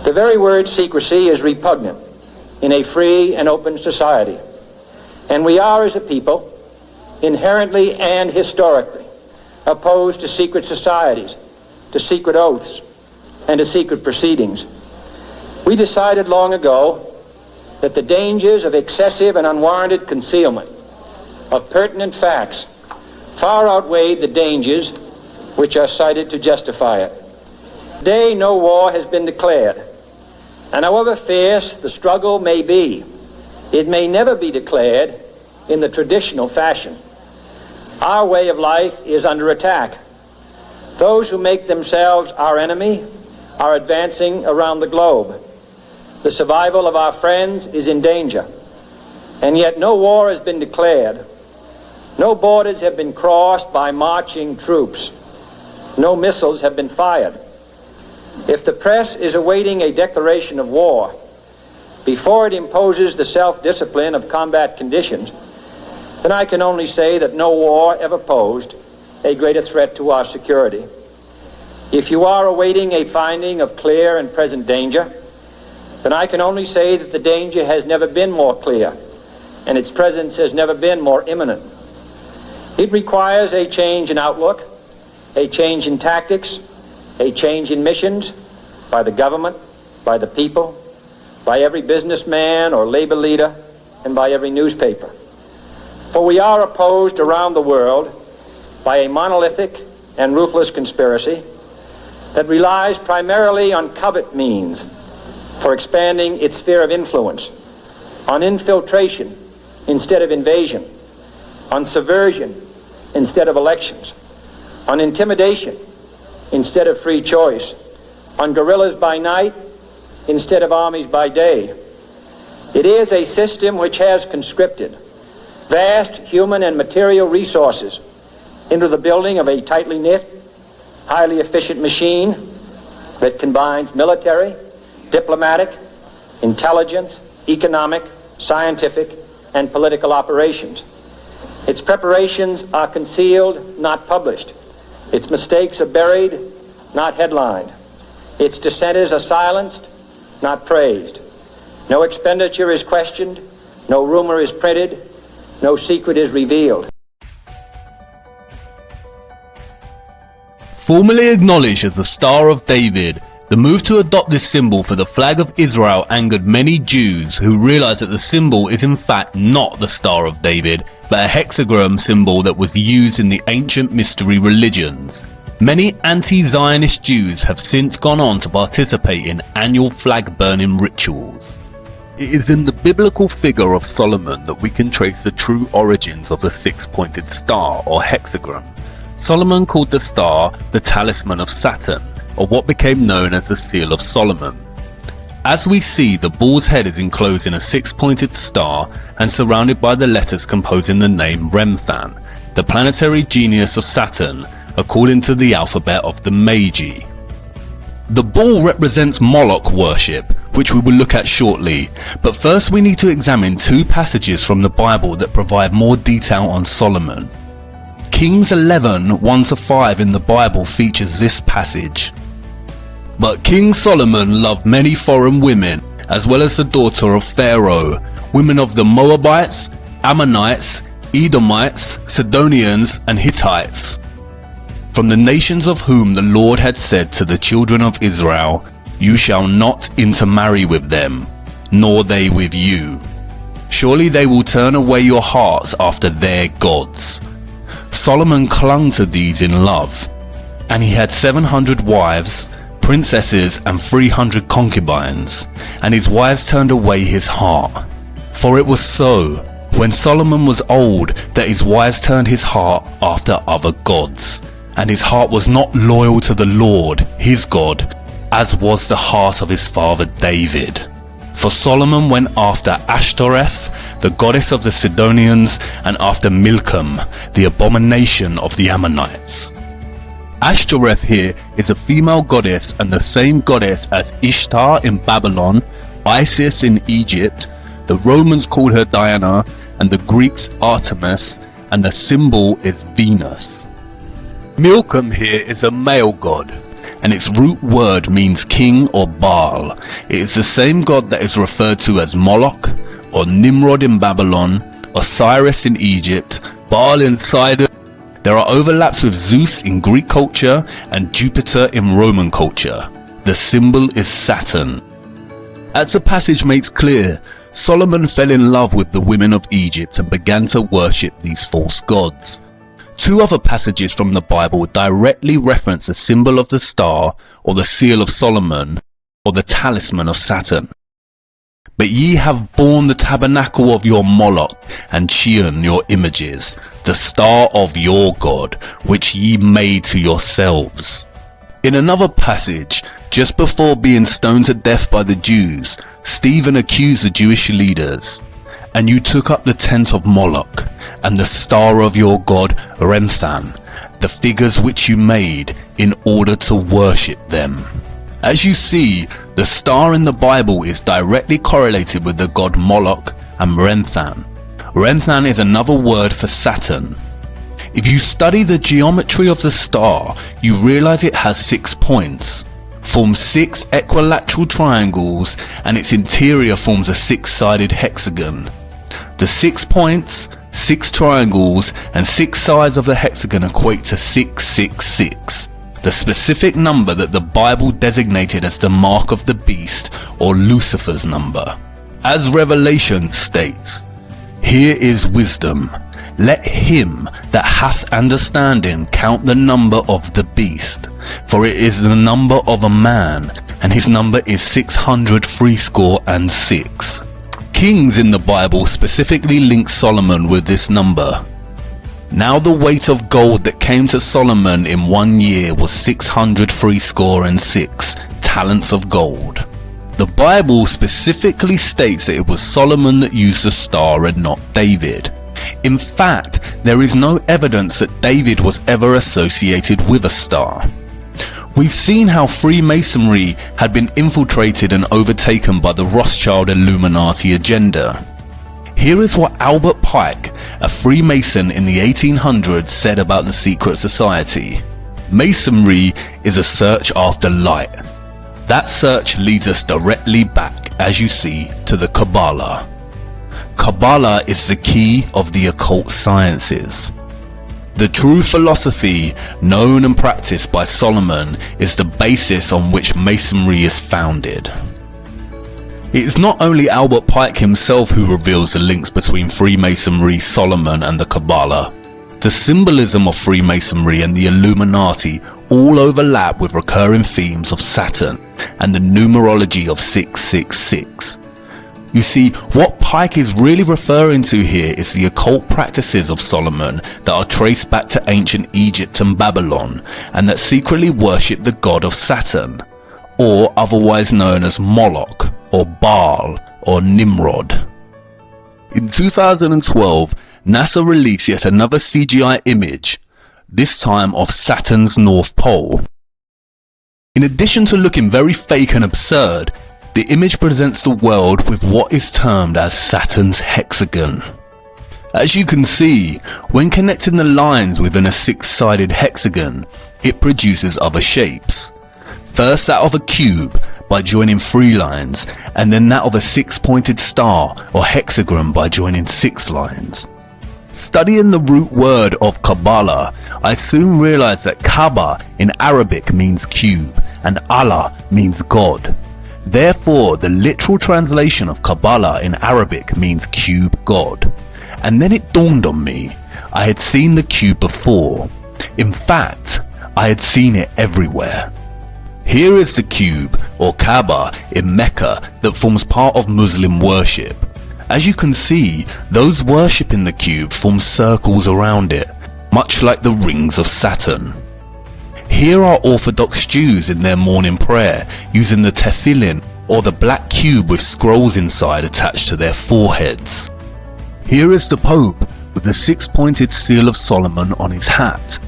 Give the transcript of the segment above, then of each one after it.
The very word secrecy is repugnant in a free and open society. And we are, as a people, inherently and historically opposed to secret societies, to secret oaths, and to secret proceedings. We decided long ago that the dangers of excessive and unwarranted concealment of pertinent facts far outweighed the dangers which are cited to justify it. Today, no war has been declared, and however fierce the struggle may be, it may never be declared in the traditional fashion. Our way of life is under attack. Those who make themselves our enemy are advancing around the globe. The survival of our friends is in danger, and yet no war has been declared. No borders have been crossed by marching troops. No missiles have been fired. If the press is awaiting a declaration of war before it imposes the self-discipline of combat conditions, then I can only say that no war ever posed a greater threat to our security. If you are awaiting a finding of clear and present danger, then I can only say that the danger has never been more clear, and its presence has never been more imminent. It requires a change in outlook, a change in tactics, a change in missions by the government, by the people, by every businessman or labor leader, and by every newspaper. For we are opposed around the world by a monolithic and ruthless conspiracy that relies primarily on covert means for expanding its sphere of influence, on infiltration instead of invasion, on subversion instead of elections, on intimidation instead of free choice, on guerrillas by night instead of armies by day. It is a system which has conscripted vast human and material resources into the building of a tightly knit, highly efficient machine that combines military, diplomatic, intelligence, economic, scientific, and political operations. Its preparations are concealed, not published. Its mistakes are buried, not headlined. Its dissenters are silenced, not praised. No expenditure is questioned, no rumor is printed, no secret is revealed. Formally acknowledged as the Star of David, the move to adopt this symbol for the flag of Israel angered many Jews who realized that the symbol is in fact not the Star of David, but a hexagram symbol that was used in the ancient mystery religions. Many anti-Zionist Jews have since gone on to participate in annual flag burning rituals. It is in the biblical figure of Solomon that we can trace the true origins of the six-pointed star or hexagram. Solomon called the star the talisman of Saturn, or what became known as the Seal of Solomon. As we see, the bull's head is enclosed in a six-pointed star and surrounded by the letters composing the name Remphan, the planetary genius of Saturn, according to the alphabet of the Magi. The bull represents Moloch worship, which we will look at shortly, but first we need to examine two passages from the Bible that provide more detail on Solomon. Kings 11, 1-5 in the Bible features this passage. But King Solomon loved many foreign women, as well as the daughter of Pharaoh, women of the Moabites, Ammonites, Edomites, Sidonians, and Hittites, from the nations of whom the Lord had said to the children of Israel, "You shall not intermarry with them, nor they with you. Surely they will turn away your hearts after their gods." Solomon clung to these in love, and he had 700 wives, princesses, and 300 concubines, and his wives turned away his heart. For it was so, when Solomon was old, that his wives turned his heart after other gods, and his heart was not loyal to the Lord, his God, as was the heart of his father David. For Solomon went after Ashtoreth, the goddess of the Sidonians, and after Milcom, the abomination of the Ammonites. Ashtoreth here is a female goddess and the same goddess as Ishtar in Babylon, Isis in Egypt. The Romans called her Diana, and the Greeks Artemis, and the symbol is Venus. Milcom here is a male god, and its root word means king or Baal. It is the same god that is referred to as Moloch, or Nimrod in Babylon, Osiris in Egypt, Baal in Sidon. There are overlaps with Zeus in Greek culture and Jupiter in Roman culture. The symbol is Saturn. As the passage makes clear, Solomon fell in love with the women of Egypt and began to worship these false gods. Two other passages from the Bible directly reference the symbol of the star, or the seal of Solomon, or the talisman of Saturn. But ye have borne the tabernacle of your Moloch, and Chion your images, the star of your God, which ye made to yourselves. In another passage, just before being stoned to death by the Jews, Stephen accused the Jewish leaders. And you took up the tent of Moloch, and the star of your god Remphan, the figures which you made, in order to worship them. As you see, the star in the Bible is directly correlated with the god Moloch and Remphan. Remphan is another word for Saturn. If you study the geometry of the star, you realize it has 6 points, forms 6 equilateral triangles, and its interior forms a 6-sided hexagon. The 6 points, 6 triangles, and 6 sides of the hexagon equate to 666, the specific number that the Bible designated as the mark of the beast, or Lucifer's number. As Revelation states, "Here is wisdom. Let him that hath understanding count the number of the beast, for it is the number of a man, and his number is 666. Kings in the Bible specifically link Solomon with this number. Now the weight of gold that came to Solomon in 1 year was 666 talents of gold. The Bible specifically states that it was Solomon that used the star and not David. In fact, there is no evidence that David was ever associated with a star. We've seen how Freemasonry had been infiltrated and overtaken by the Rothschild Illuminati agenda. Here is what Albert Pike, a Freemason in the 1800s, said about the secret society. Masonry is a search after light. That search leads us directly back, as you see, to the Kabbalah. Kabbalah is the key of the occult sciences. The true philosophy, known and practiced by Solomon, is the basis on which Masonry is founded. It is not only Albert Pike himself who reveals the links between Freemasonry, Solomon, and the Kabbalah. The symbolism of Freemasonry and the Illuminati all overlap with recurring themes of Saturn and the numerology of 666. You see, what Pike is really referring to here is the occult practices of Solomon that are traced back to ancient Egypt and Babylon, and that secretly worship the god of Saturn, or otherwise known as Moloch, or Baal, or Nimrod. In 2012, NASA released yet another CGI image, this time of Saturn's North Pole. In addition to looking very fake and absurd, the image presents the world with what is termed as Saturn's hexagon. As you can see, when connecting the lines within a 6-sided hexagon, it produces other shapes. First that of a cube by joining 3 lines, and then that of a 6-pointed star or hexagon by joining 6 lines. Studying the root word of Kabbalah, I soon realized that Kaaba in Arabic means cube, and Allah means God. Therefore, the literal translation of Kabbalah in Arabic means cube God. And then it dawned on me, I had seen the cube before. In fact, I had seen it everywhere. Here is the cube, or Kaaba, in Mecca that forms part of Muslim worship. As you can see, those worshipping the cube form circles around it, much like the rings of Saturn. Here are Orthodox Jews in their morning prayer, using the tefillin, or the black cube with scrolls inside attached to their foreheads. Here is the Pope, with the 6-pointed seal of Solomon on his hat.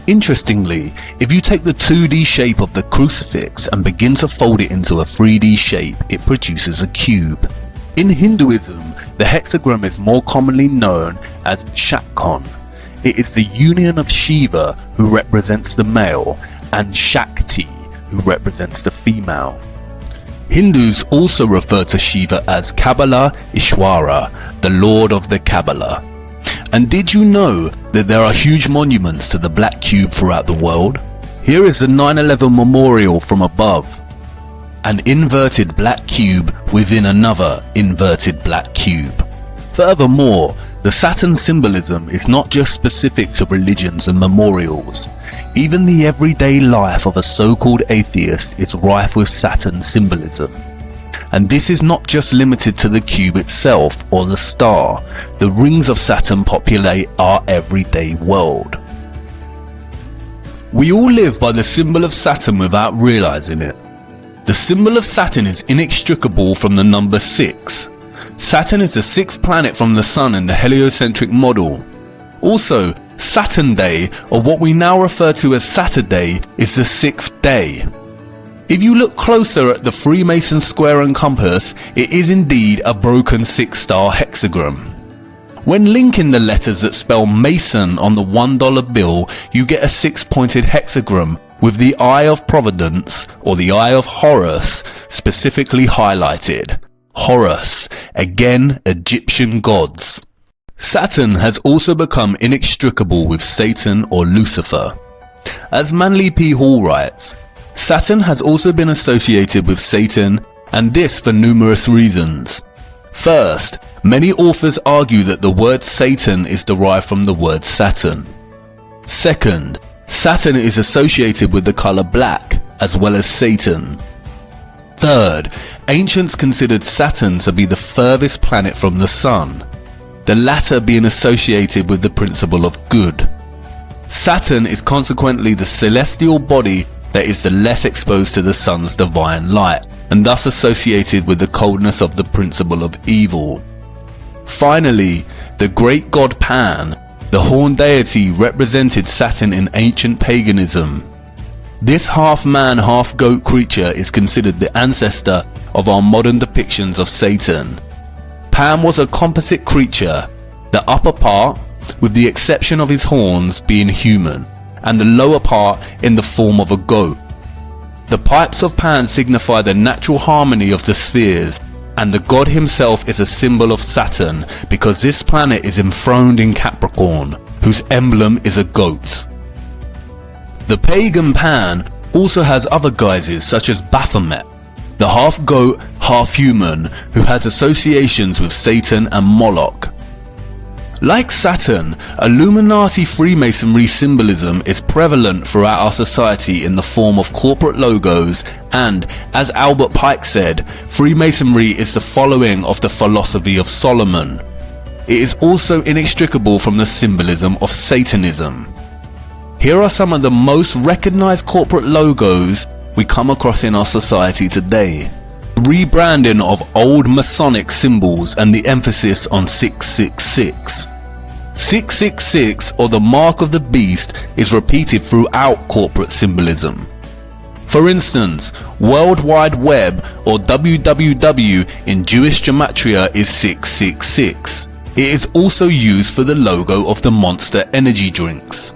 Interestingly, if you take the 2D shape of the crucifix and begin to fold it into a 3D shape, it produces a cube. In Hinduism, the hexagram is more commonly known as Shakon. It is the union of Shiva, who represents the male, and Shakti, who represents the female. Hindus also refer to Shiva as Kabbalah Ishwara, the Lord of the Kabbalah. And did you know that there are huge monuments to the black cube throughout the world? Here is the 9/11 memorial from above. An inverted black cube within another inverted black cube. Furthermore, the Saturn symbolism is not just specific to religions and memorials. Even the everyday life of a so-called atheist is rife with Saturn symbolism. And this is not just limited to the cube itself or the star. The rings of Saturn populate our everyday world. We all live by the symbol of Saturn without realizing it. The symbol of Saturn is inextricable from the number 6. Saturn is the 6th planet from the Sun in the heliocentric model. Also, Saturn Day, or what we now refer to as Saturday, is the 6th day. If you look closer at the Freemason square and compass, it is indeed a broken 6-star hexagram. When linking the letters that spell Mason on the $1 bill, you get a 6-pointed hexagram with the Eye of Providence, or the Eye of Horus, specifically highlighted. Horus, again Egyptian gods. Saturn has also become inextricable with Satan or Lucifer. As Manly P. Hall writes, Saturn has also been associated with Satan, and this for numerous reasons. First, many authors argue that the word Satan is derived from the word Saturn. Second, Saturn is associated with the color black, as well as Satan. Third, ancients considered Saturn to be the furthest planet from the Sun, the latter being associated with the principle of good. Saturn is consequently the celestial body that is the less exposed to the Sun's divine light, and thus associated with the coldness of the principle of evil. Finally, the great god Pan, the horned deity, represented Saturn in ancient paganism. This half-man, half-goat creature is considered the ancestor of our modern depictions of Satan. Pan was a composite creature, the upper part, with the exception of his horns, being human, and the lower part in the form of a goat. The pipes of Pan signify the natural harmony of the spheres, and the god himself is a symbol of Saturn because this planet is enthroned in Capricorn, whose emblem is a goat. The pagan Pan also has other guises such as Baphomet, the half-goat, half-human, who has associations with Satan and Moloch. Like Saturn, Illuminati Freemasonry symbolism is prevalent throughout our society in the form of corporate logos and, as Albert Pike said, Freemasonry is the following of the philosophy of Solomon. It is also inextricable from the symbolism of Satanism. Here are some of the most recognized corporate logos we come across in our society today. Rebranding of old Masonic symbols and the emphasis on 666. 666, or the mark of the beast, is repeated throughout corporate symbolism. For instance, World Wide Web, or WWW in Jewish gematria, is 666. It is also used for the logo of the Monster energy drinks.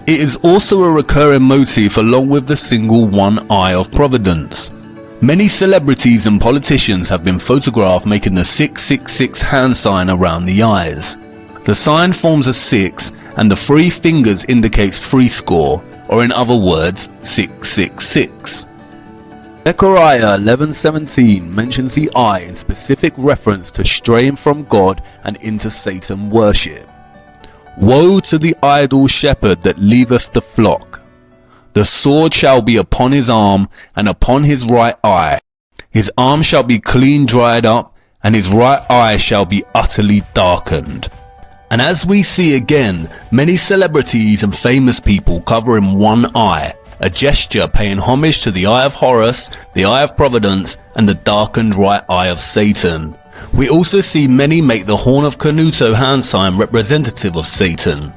It is also a recurring motif along with the single one eye of Providence. Many celebrities and politicians have been photographed making the 666 hand sign around the eyes. The sign forms a 6 and the 3 fingers indicates 3 score, or in other words, 666. Zechariah 11:17 mentions the eye in specific reference to straying from God and into Satan worship. Woe to the idle shepherd that leaveth the flock. The sword shall be upon his arm, and upon his right eye. His arm shall be clean dried up, and his right eye shall be utterly darkened. And as we see again, many celebrities and famous people covering one eye, a gesture paying homage to the Eye of Horus, the Eye of Providence, and the darkened right eye of Satan. We also see many make the Horn of Canuto hand sign representative of Satan.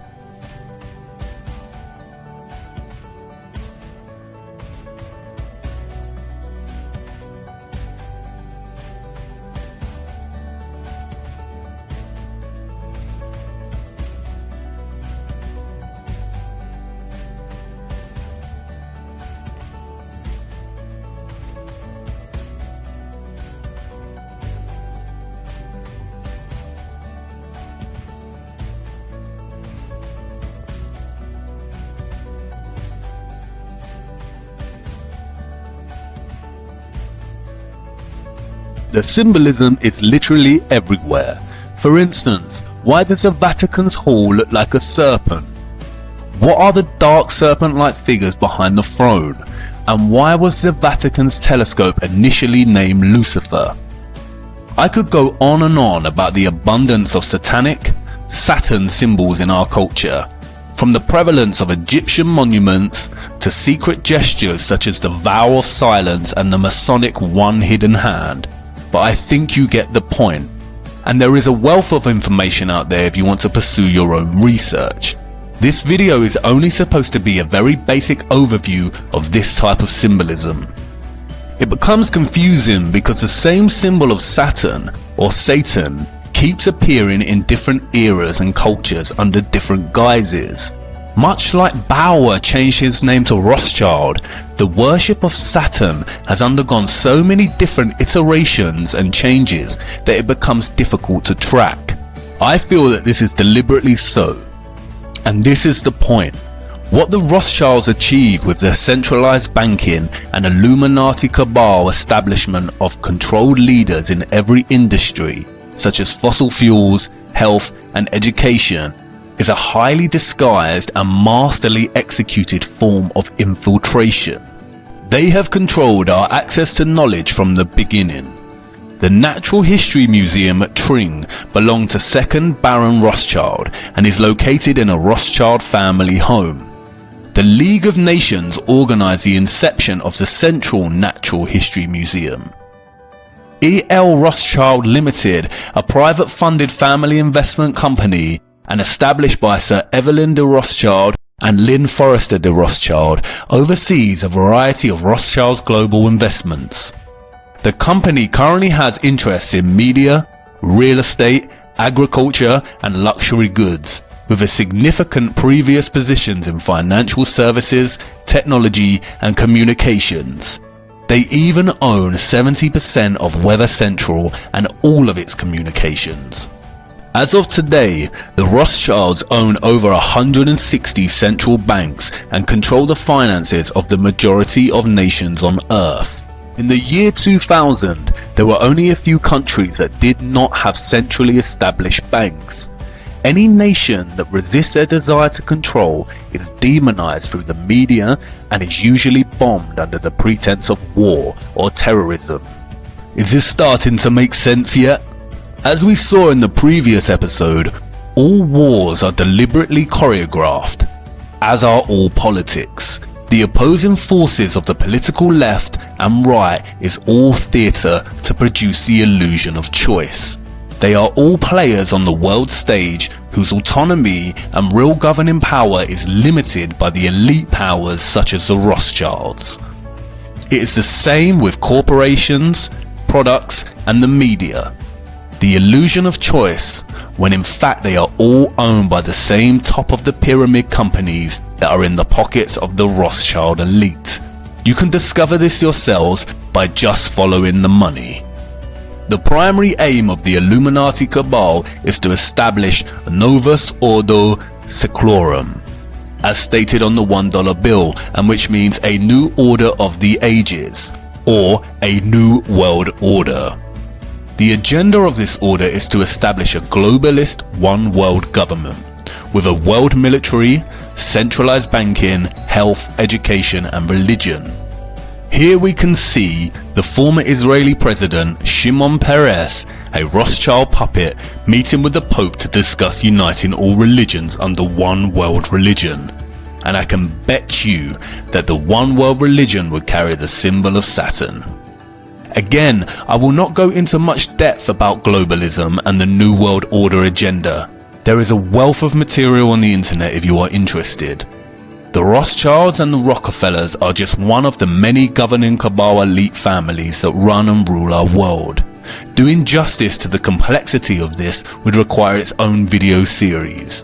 the symbolism is literally everywhere. For instance, why does the Vatican's hall look like a serpent? What are the dark serpent-like figures behind the throne? And why was the Vatican's telescope initially named Lucifer? I could go on and on about the abundance of satanic, Saturn symbols in our culture, from the prevalence of Egyptian monuments to secret gestures such as the vow of silence and the Masonic one hidden hand. But I think you get the point. And there is a wealth of information out there if you want to pursue your own research. This video is only supposed to be a very basic overview of this type of symbolism. It becomes confusing because the same symbol of Saturn, or Satan, keeps appearing in different eras and cultures under different guises. Much like Bauer changed his name to Rothschild, the worship of Saturn has undergone so many different iterations and changes that it becomes difficult to track. I feel that this is deliberately so. And this is the point. What the Rothschilds achieved with their centralized banking and Illuminati cabal establishment of controlled leaders in every industry, such as fossil fuels, health and education, is a highly disguised and masterly executed form of infiltration. They have controlled our access to knowledge from the beginning. The Natural History Museum at Tring belonged to 2nd Baron Rothschild and is located in a Rothschild family home. The League of Nations organized the inception of the Central Natural History Museum. E.L. Rothschild Limited, a private funded family investment company and established by Sir Evelyn de Rothschild and Lynn Forrester de Rothschild, oversees a variety of Rothschild's global investments. The company currently has interests in media, real estate, agriculture and luxury goods, with a significant previous positions in financial services, technology and communications. They even own 70% of Weather Central and all of its communications. As of today, the Rothschilds own over 160 central banks and control the finances of the majority of nations on Earth. In the year 2000, there were only a few countries that did not have centrally established banks. Any nation that resists their desire to control is demonized through the media and is usually bombed under the pretense of war or terrorism. Is this starting to make sense yet? As we saw in the previous episode, all wars are deliberately choreographed, as are all politics. The opposing forces of the political left and right is all theatre to produce the illusion of choice. They are all players on the world stage whose autonomy and real governing power is limited by the elite powers such as the Rothschilds. It is the same with corporations, products and the media. The illusion of choice, when in fact they are all owned by the same top of the pyramid companies that are in the pockets of the Rothschild elite. You can discover this yourselves by just following the money. The primary aim of the Illuminati cabal is to establish a Novus Ordo Seclorum, as stated on the $1 bill, and which means a new order of the ages, or a new world order. The agenda of this order is to establish a globalist one world government, with a world military, centralized banking, health, education and religion. Here we can see the former Israeli president Shimon Peres, a Rothschild puppet, meeting with the Pope to discuss uniting all religions under one world religion. And I can bet you that the one world religion would carry the symbol of Saturn. Again, I will not go into much depth about globalism and the New World Order agenda. There is a wealth of material on the internet if you are interested. The Rothschilds and the Rockefellers are just one of the many governing cabal elite families that run and rule our world. Doing justice to the complexity of this would require its own video series.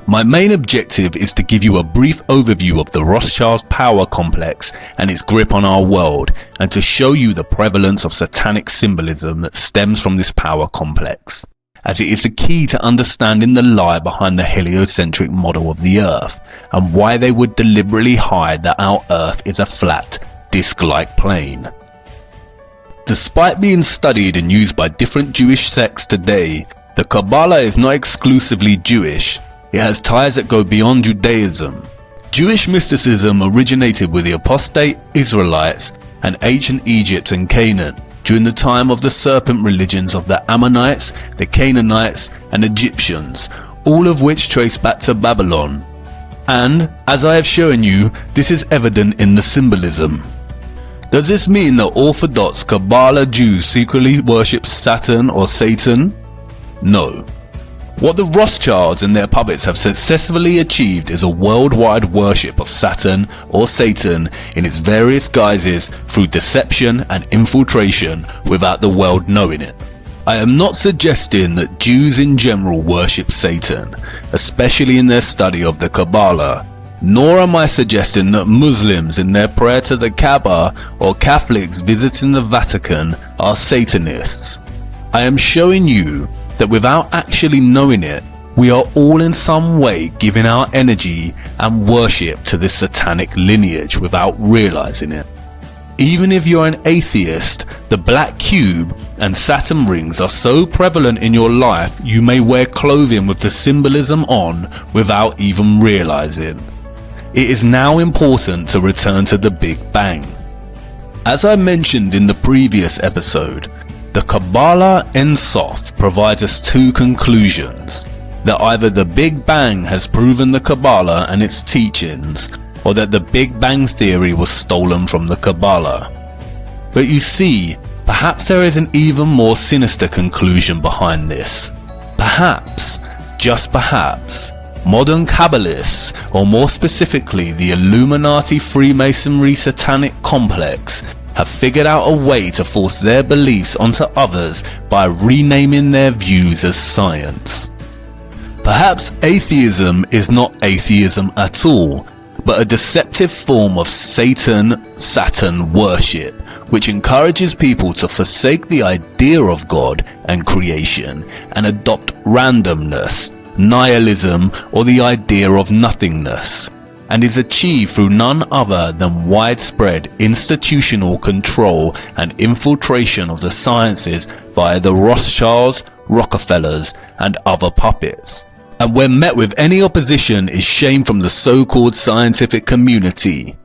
My main objective is to give you a brief overview of the Rothschilds power complex and its grip on our world, and to show you the prevalence of satanic symbolism that stems from this power complex, as it is the key to understanding the lie behind the heliocentric model of the Earth, and why they would deliberately hide that our Earth is a flat, disc-like plane. Despite being studied and used by different Jewish sects today, the Kabbalah is not exclusively Jewish. It has ties that go beyond Judaism. Jewish mysticism originated with the apostate Israelites and ancient Egypt and Canaan during the time of the serpent religions of the Ammonites, the Canaanites and Egyptians, all of which trace back to Babylon. And, as I have shown you, this is evident in the symbolism. Does this mean that Orthodox Kabbalah Jews secretly worship Saturn or Satan? No. What the Rothschilds and their puppets have successfully achieved is a worldwide worship of Saturn or Satan in its various guises through deception and infiltration without the world knowing it. I am not suggesting that Jews in general worship Satan, especially in their study of the Kabbalah, nor am I suggesting that Muslims in their prayer to the Kaaba or Catholics visiting the Vatican are Satanists. I am showing you that without actually knowing it, we are all in some way giving our energy and worship to this satanic lineage without realizing it. Even if you're an atheist, the black cube and Saturn rings are so prevalent in your life you may wear clothing with the symbolism on without even realizing. It is now important to return to the Big Bang. As I mentioned in the previous episode, the Kabbalah Ein Sof provides us two conclusions: that either the Big Bang has proven the Kabbalah and its teachings, or that the Big Bang theory was stolen from the Kabbalah. But you see, perhaps there is an even more sinister conclusion behind this. Perhaps, just perhaps, modern Kabbalists, or more specifically the Illuminati Freemasonry Satanic Complex, have figured out a way to force their beliefs onto others by renaming their views as science. Perhaps atheism is not atheism at all, but a deceptive form of Satan-Saturn worship, which encourages people to forsake the idea of God and creation and adopt randomness, nihilism, or the idea of nothingness, and is achieved through none other than widespread institutional control and infiltration of the sciences via the Rothschilds, Rockefellers, and other puppets. And when met with any opposition is shame from the so-called scientific community.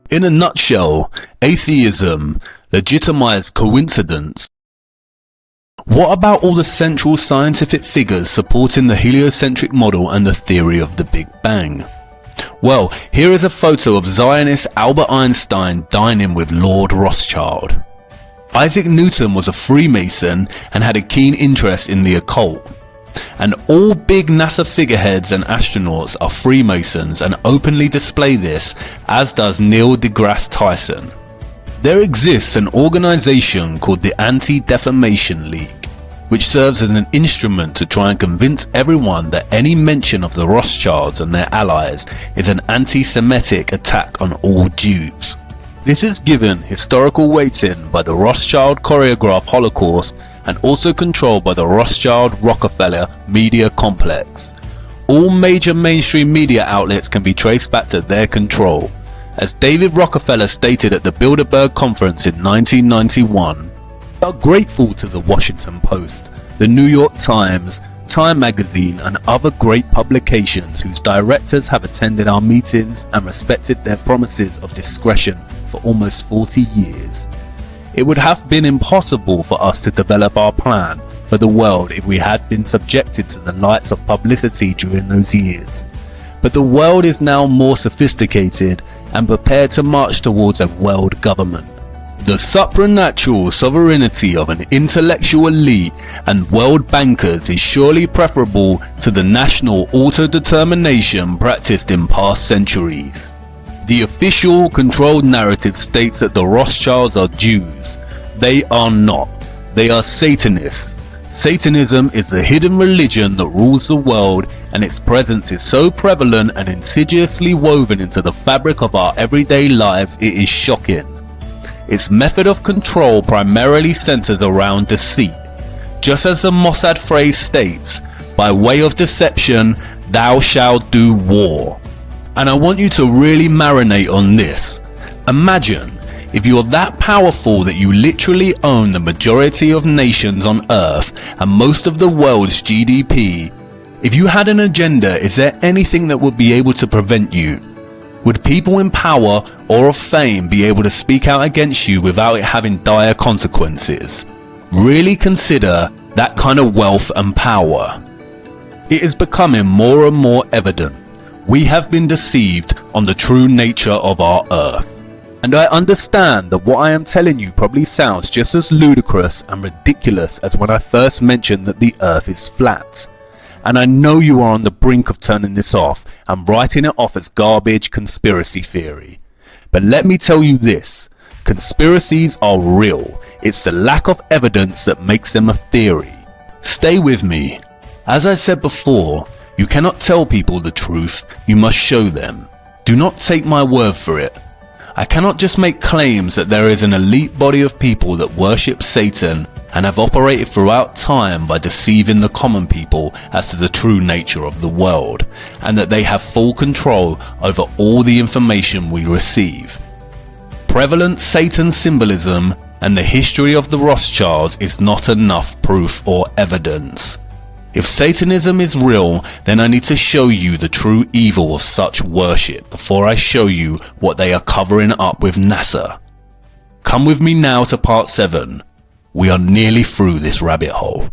In a nutshell, atheism legitimized coincidence. What about all the central scientific figures supporting the heliocentric model and the theory of the Big Bang? Well, here is a photo of Zionist Albert Einstein dining with Lord Rothschild. Isaac Newton was a Freemason and had a keen interest in the occult. And all big NASA figureheads and astronauts are Freemasons and openly display this, as does Neil deGrasse Tyson. There exists an organization called the Anti-Defamation League, which serves as an instrument to try and convince everyone that any mention of the Rothschilds and their allies is an anti-Semitic attack on all Jews. This is given historical weighting by the Rothschild choreographed Holocaust and also controlled by the Rothschild-Rockefeller media complex. All major mainstream media outlets can be traced back to their control. As David Rockefeller stated at the Bilderberg Conference in 1991, we are grateful to the Washington Post, the New York Times, Time magazine and other great publications whose directors have attended our meetings and respected their promises of discretion for almost 40 years. It would have been impossible for us to develop our plan for the world if we had been subjected to the lights of publicity during those years. But the world is now more sophisticated and prepared to march towards a world government. The supranatural sovereignty of an intellectual elite and world bankers is surely preferable to the national autodetermination practiced in past centuries. The official controlled narrative states that the Rothschilds are Jews. They are not. They are Satanists. Satanism is the hidden religion that rules the world, and its presence is so prevalent and insidiously woven into the fabric of our everyday lives it is shocking. Its method of control primarily centers around deceit. Just as the Mossad phrase states, by way of deception, thou shalt do war. And I want you to really marinate on this. Imagine If you're that powerful that you literally own the majority of nations on Earth and most of the world's GDP, if you had an agenda, is there anything that would be able to prevent you? Would people in power or of fame be able to speak out against you without it having dire consequences? Really consider that kind of wealth and power. It is becoming more and more evident we have been deceived on the true nature of our Earth. And I understand that what I am telling you probably sounds just as ludicrous and ridiculous as when I first mentioned that the Earth is flat. And I know you are on the brink of turning this off and writing it off as garbage conspiracy theory. But let me tell you this, conspiracies are real. It's the lack of evidence that makes them a theory. Stay with me. As I said before, you cannot tell people the truth, you must show them. Do not take my word for it. I cannot just make claims that there is an elite body of people that worship Satan and have operated throughout time by deceiving the common people as to the true nature of the world, and that they have full control over all the information we receive. Prevalent Satan symbolism and the history of the Rothschilds is not enough proof or evidence. If Satanism is real, then I need to show you the true evil of such worship before I show you what they are covering up with NASA. Come with me now to part 7. We are nearly through this rabbit hole.